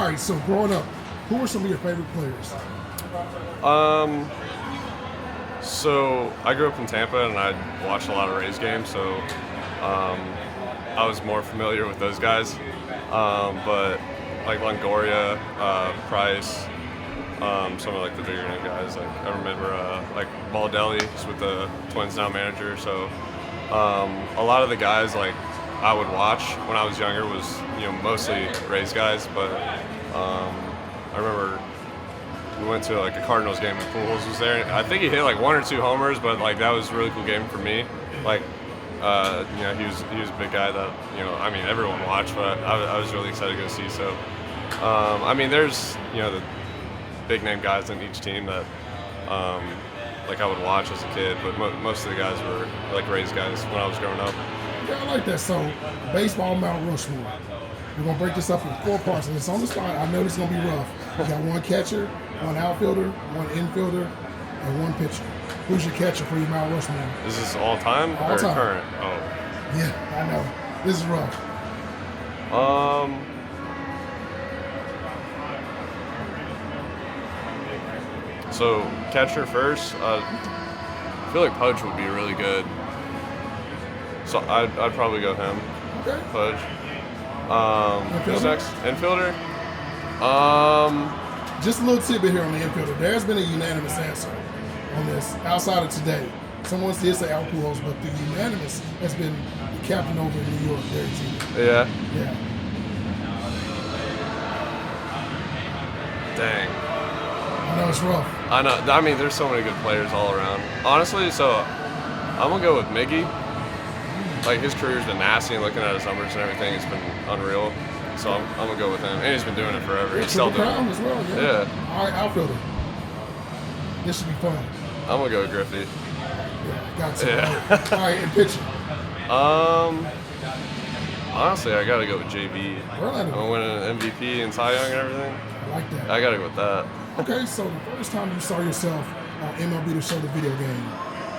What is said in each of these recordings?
All right, so growing up, who were some of your favorite players? So I grew up in Tampa, and I watched a lot of Rays games, so I was more familiar with those guys. But like Longoria, Price, some of like the bigger name guys. Like I remember like Baldelli, just with the Twins now manager. So a lot of the guys like I would watch when I was younger was mostly Rays guys, but I remember we went to like a Cardinals game and Pujols was there. I think he hit like 1 or 2 homers, but like that was a really cool game for me. Like he was a big guy that I mean everyone watched, but I was really excited to go see. So there's the big name guys in each team that like I would watch as a kid, but most of the guys were like Rays guys when I was growing up. Yeah, I like that. So, baseball Mount Rushmore. We're going to break this up in 4 parts, and it's on the spot. I know this is going to be rough. You got 1 catcher, 1 outfielder, 1 infielder, and 1 pitcher. Who's your catcher for your Mount Rushmore? Is this all time or current? Oh. Yeah, I know. This is rough. So, catcher first. I feel like Pudge would be really good. So I'd probably go him. Okay. Pudge. Who's next? Infielder? Just a little tidbit here on the infielder. There's been a unanimous answer on this outside of today. Someone did say Al Pujols, but the unanimous has been the captain over in New York, Derek Jeter. Yeah. Yeah. Dang. I know it's rough. I know. I mean, there's so many good players all around. Honestly, so I'm gonna go with Miggy. Like his career's been nasty, and looking at his numbers and everything, it's been unreal. So I'm gonna go with him, and he's been doing it forever. He's still doing it as well. Yeah. All right, outfielder. This should be fun. I'm gonna go with Griffey. Yeah, got to. Yeah. All right, and pitching. Honestly, I gotta go with JB. Verlander. I'm winning an MVP and Cy Young and everything. I like that. I gotta go with that. Okay, so the first time you saw yourself on MLB The Show, the video game,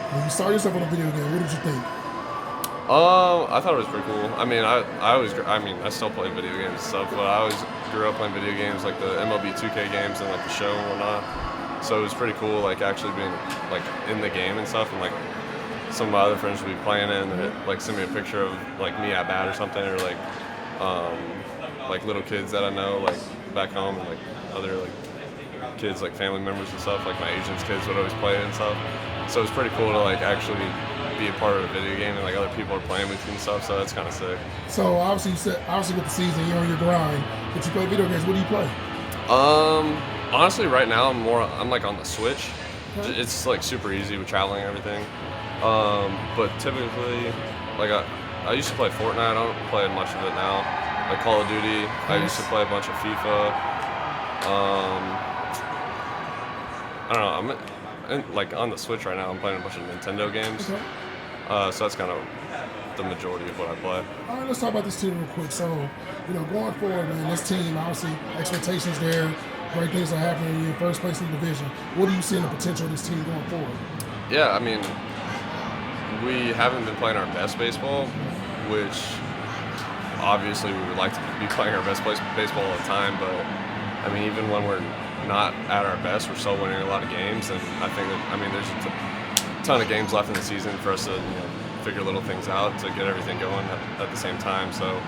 when you saw yourself on a video game, what did you think? I thought it was pretty cool. I mean, I still play video games and stuff, but I always grew up playing video games, like the MLB 2K games and like the show and whatnot. So it was pretty cool, like actually being like in the game and stuff, and like some of my other friends would be playing it, and it, like send me a picture of like me at bat or something, or like little kids that I know like back home, and like other like kids, like family members and stuff, like my agent's kids would always play it and stuff. So it's pretty cool to like actually be a part of a video game and like other people are playing with you and stuff. So that's kind of sick. So obviously you said with the season you're on your grind, but you play video games. What do you play? Honestly, right now I'm like on the Switch. Okay. It's like super easy with traveling and everything. But typically, like I used to play Fortnite. I don't play much of it now. Like Call of Duty. Nice. I used to play a bunch of FIFA. I don't know. Like on the Switch right now, I'm playing a bunch of Nintendo games. Okay. So that's kind of the majority of what I play. All right, let's talk about this team real quick. So, going forward, man, this team, obviously, expectations there, great things are happening. You're in first place in the division. What do you see in the potential of this team going forward? Yeah, I mean, we haven't been playing our best baseball, which obviously we would like to be playing our best baseball all the time, but I mean, even when we're not at our best, we're still winning a lot of games, and I think that, there's a ton of games left in the season for us to figure little things out to get everything going at the same time. So,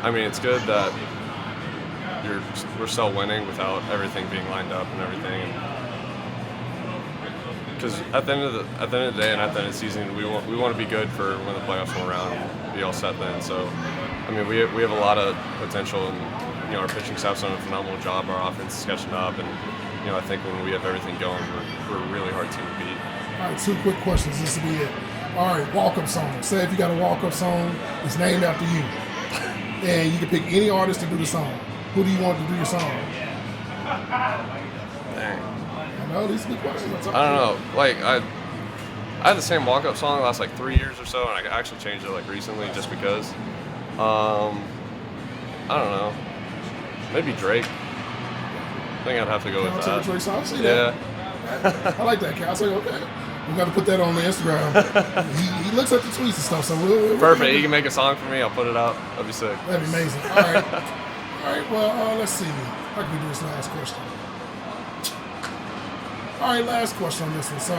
it's good that we're still winning without everything being lined up and everything. Because at the end of the day and at the end of the season, we want to be good for when the playoffs come around and be all set then. So, we have a lot of potential, and our pitching staff's done a phenomenal job. Our offense is catching up, and I think when we have everything going, we're a really hard team to beat. All right, 2 quick questions. This will be it. All right, walk-up song. Say if you got a walk-up song, it's named after you, and you can pick any artist to do the song. Who do you want to do your song? Dang. I know these are good questions. I don't know. Like I had the same walk-up song the last like 3 years or so, and I actually changed it like recently just because. I don't know. Maybe Drake. I think I'd have to go with that. Drake song? See that? Yeah. I like that, Cal. I was like, okay. We got to put that on the Instagram. he looks at the tweets and stuff, so we'll perfect. He can make a song for me. I'll put it out. That'd be sick. That'd be amazing. All right. All right, well, let's see. How can we do this last question? All right, last question on this one. So,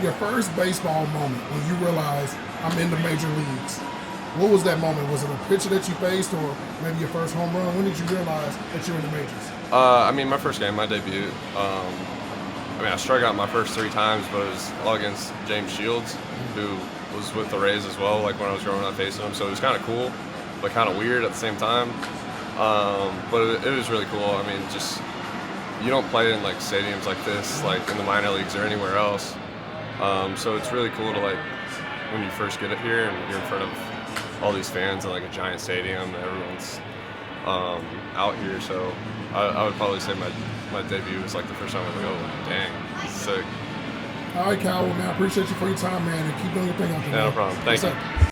your first baseball moment when you realized I'm in the major leagues. What was that moment? Was it a pitcher that you faced, or maybe your first home run? When did you realize that you were in the majors? I mean, my first game, my debut. I struck out my first 3 times, but it was all against James Shields, who was with the Rays as well. Like when I was growing up facing him, so it was kind of cool, but kind of weird at the same time. But it was really cool. I mean, just you don't play in like stadiums like this, like in the minor leagues or anywhere else. So it's really cool to like when you first get it here and you're in front of all these fans in like a giant stadium and everyone's out here. So I would probably say my debut was like the first time I was like, oh dang, this is sick. All right, Kyle. Well, man, I appreciate you for your time, man, and keep doing your thing out there. Yeah, no problem. Thank you.